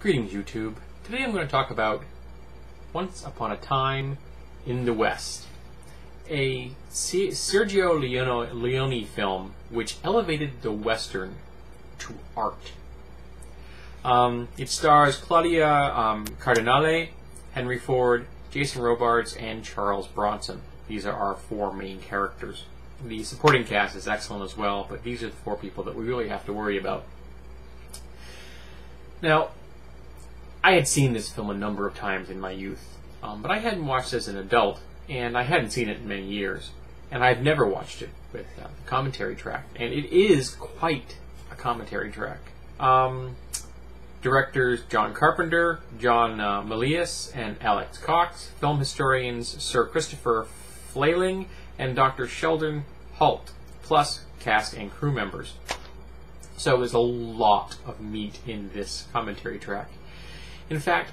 Greetings, YouTube. Today I'm going to talk about Once Upon a Time in the West, a Sergio Leone film which elevated the Western to art. It stars Claudia, Cardinale, Henry Ford, Jason Robards, and Charles Bronson. These are our four main characters. The supporting cast is excellent as well, but these are the four people that we really have to worry about. Now, I had seen this film a number of times in my youth, but I hadn't watched it as an adult, and I hadn't seen it in many years. And I've never watched it with the commentary track, and it is quite a commentary track. Directors John Carpenter, John Milius, and Alex Cox. Film historians Sir Christopher Flayling and Dr. Sheldon Holt, plus cast and crew members. So there's a lot of meat in this commentary track. In fact,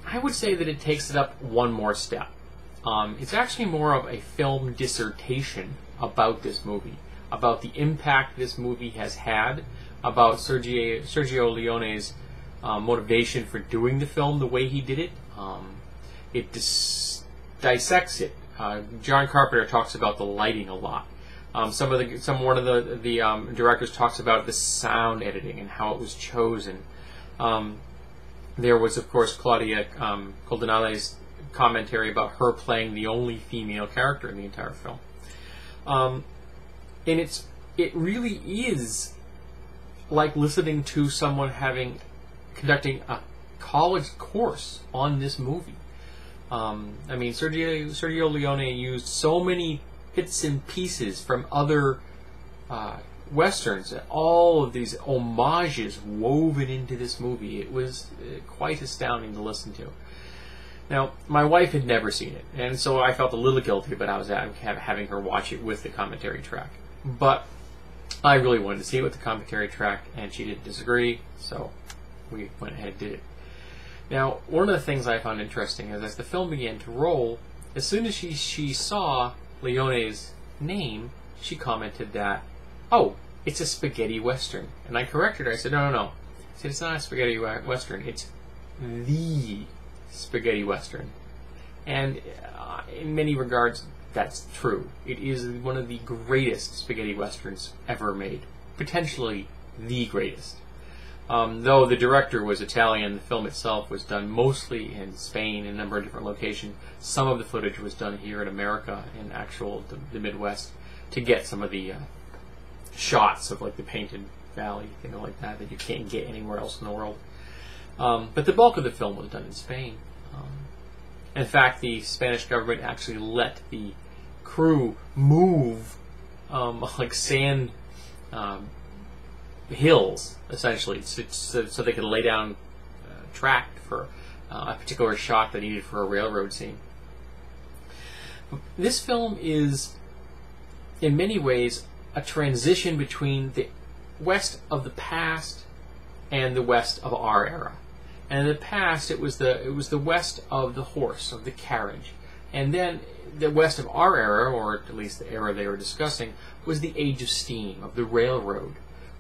I would say that it takes it up one more step. It's actually more of a film dissertation about this movie, about the impact this movie has had, about Sergio Leone's motivation for doing the film the way he did it. It dissects it. John Carpenter talks about the lighting a lot. One of the directors talks about the sound editing and how it was chosen. There was, of course, Claudia Cardinale's commentary about her playing the only female character in the entire film. And it really is like listening to someone conducting a college course on this movie. I mean, Sergio Leone used so many bits and pieces from other Westerns, all of these homages woven into this movie. It was quite astounding to listen to. Now, my wife had never seen it, and so I felt a little guilty, but I was having her watch it with the commentary track. But I really wanted to see it with the commentary track, and she didn't disagree, so we went ahead and did it. Now, one of the things I found interesting is as the film began to roll, as soon as she saw Leone's name, she commented that, "Oh, it's a spaghetti western." And I corrected her. I said, no. I said, "It's not a spaghetti western. It's the spaghetti western." And in many regards, that's true. It is one of the greatest spaghetti westerns ever made. Potentially the greatest. Though the director was Italian, the film itself was done mostly in Spain, in a number of different locations. Some of the footage was done here in America, in the Midwest, to get some of the shots of like the Painted Valley, things like that you can't get anywhere else in the world. But the bulk of the film was done in Spain. In fact, the Spanish government actually let the crew move like sand hills, essentially, so they could lay down track for a particular shot they needed for a railroad scene. This film is, in many ways, a transition between the West of the past and the West of our era. And in the past, it was the West of the horse, of the carriage, and then the West of our era, or at least the era they were discussing, was the age of steam, of the railroad.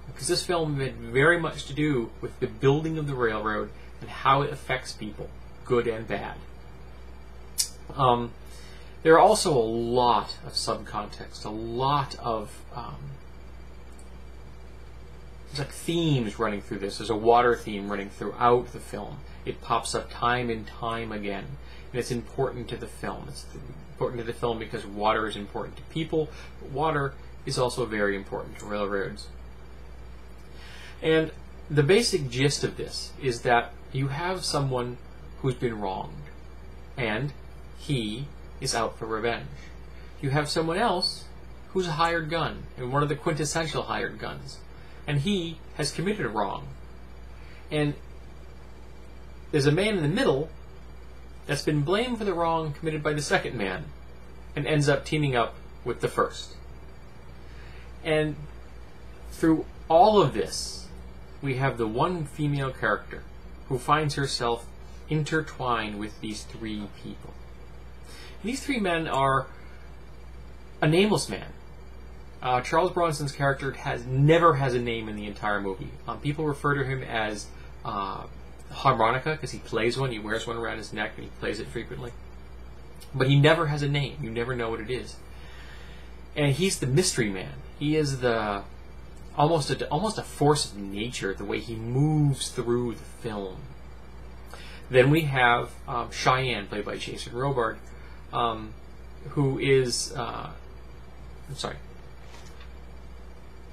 Because this film had very much to do with the building of the railroad and how it affects people, good and bad. There are also a lot of subcontext, a lot of like themes running through this. There's a water theme running throughout the film. It pops up time and time again, and it's important to the film. It's important to the film because water is important to people, but water is also very important to railroads. And the basic gist of this is that you have someone who's been wronged, and he is out for revenge. You have someone else who's a hired gun, and one of the quintessential hired guns, and he has committed a wrong. And there's a man in the middle that's been blamed for the wrong committed by the second man, and ends up teaming up with the first. And through all of this, we have the one female character who finds herself intertwined with these three people. And these three men are a nameless man. Charles Bronson's character never has a name in the entire movie. People refer to him as harmonica because he plays one. He wears one around his neck and he plays it frequently. But he never has a name. You never know what it is. And he's the mystery man. He is the almost a force of nature, the way he moves through the film. Then we have Cheyenne, played by Jason Robards, who is... I'm sorry.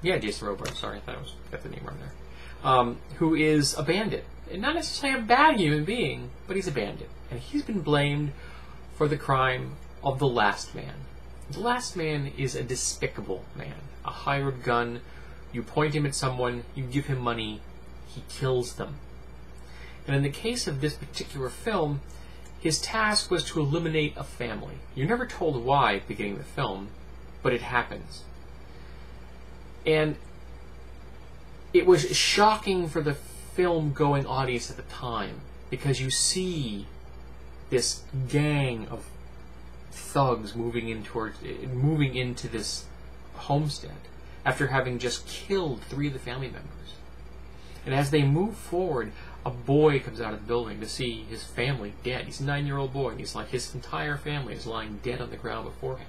Yeah, Jason Robards. Sorry, I thought I got the name wrong there. Who is a bandit. And not necessarily a bad human being, but he's a bandit. And he's been blamed for the crime of the Last Man. The Last Man is a despicable man. A hired gun. You point him at someone, you give him money, he kills them. And in the case of this particular film, his task was to eliminate a family. You're never told why at the beginning of the film, but it happens. And it was shocking for the film-going audience at the time, because you see this gang of thugs moving into this homestead after having just killed 3 of the family members. And as they move forward, a boy comes out of the building to see his family dead. He's a 9-year-old boy, and he's like, his entire family is lying dead on the ground before him.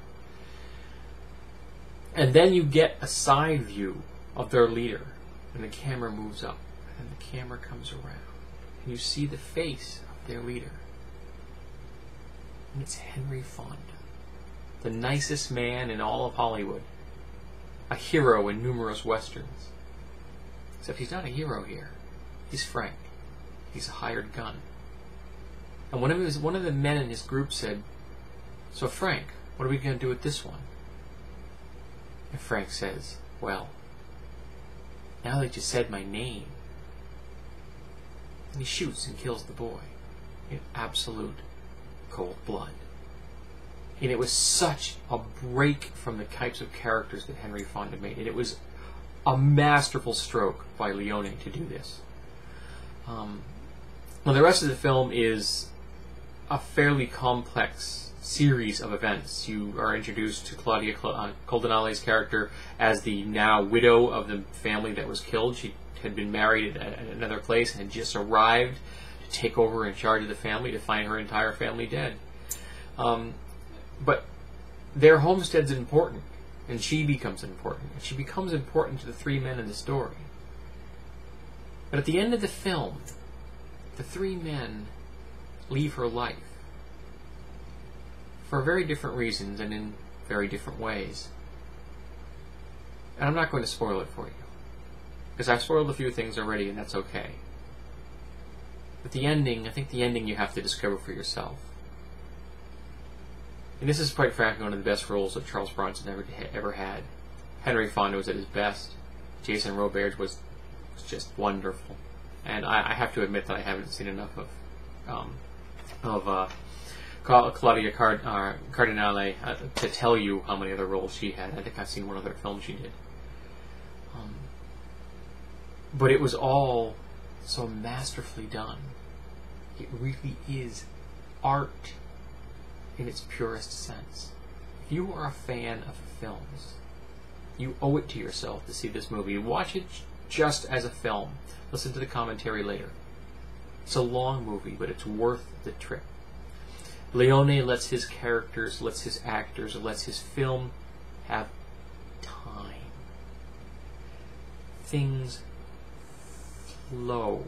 And then you get a side view of their leader, and the camera moves up, and the camera comes around, and you see the face of their leader. And it's Henry Fonda, the nicest man in all of Hollywood, a hero in numerous westerns. Except he's not a hero here. He's Frank. He's a hired gun. And one of the men in his group said, "So Frank, what are we going to do with this one?" And Frank says, "Well, now that you said my name." And he shoots and kills the boy in absolute cold blood. And it was such a break from the types of characters that Henry Fonda made. And it was a masterful stroke by Leone to do this. Now the rest of the film is a fairly complex series of events. You are introduced to Claudia Cardinale's character as the now widow of the family that was killed. She had been married at another place and had just arrived to take over in charge of the family to find her entire family dead. But their homestead's important, and she becomes important. And she becomes important to the 3 men in the story. But at the end of the film, the 3 men leave her life for very different reasons and in very different ways. And I'm not going to spoil it for you, because I've spoiled a few things already, and that's okay. But the ending, I think the ending you have to discover for yourself. And this is, quite frankly, one of the best roles that Charles Bronson ever had. Henry Fonda was at his best. Jason Robards was just wonderful. And I have to admit that I haven't seen enough of Claudia Cardinale to tell you how many other roles she had. I think I've seen one other film she did. But it was all so masterfully done. It really is art in its purest sense. If you are a fan of films, you owe it to yourself to see this movie. Watch it just as a film. Listen to the commentary later. It's a long movie, but it's worth the trip. Leone lets his characters, lets his actors, lets his film have time. Things flow.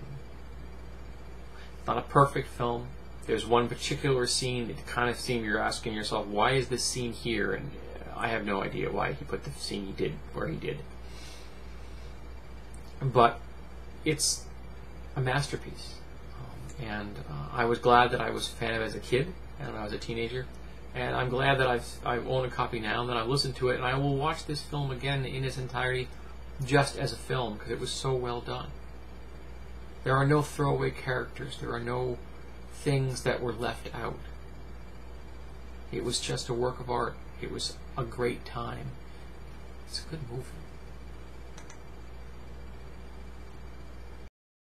Not a perfect film. There's one particular scene that kind of scene you're asking yourself, why is this scene here? And I have no idea why he put the scene he did where he did. But it's a masterpiece. And I was glad that I was a fan of it as a kid and when I was a teenager. And I'm glad that I own a copy now and that I've listened to it. And I will watch this film again in its entirety just as a film because it was so well done. There are no throwaway characters. There are no things that were left out. It was just a work of art. It was a great time. It's a good movie.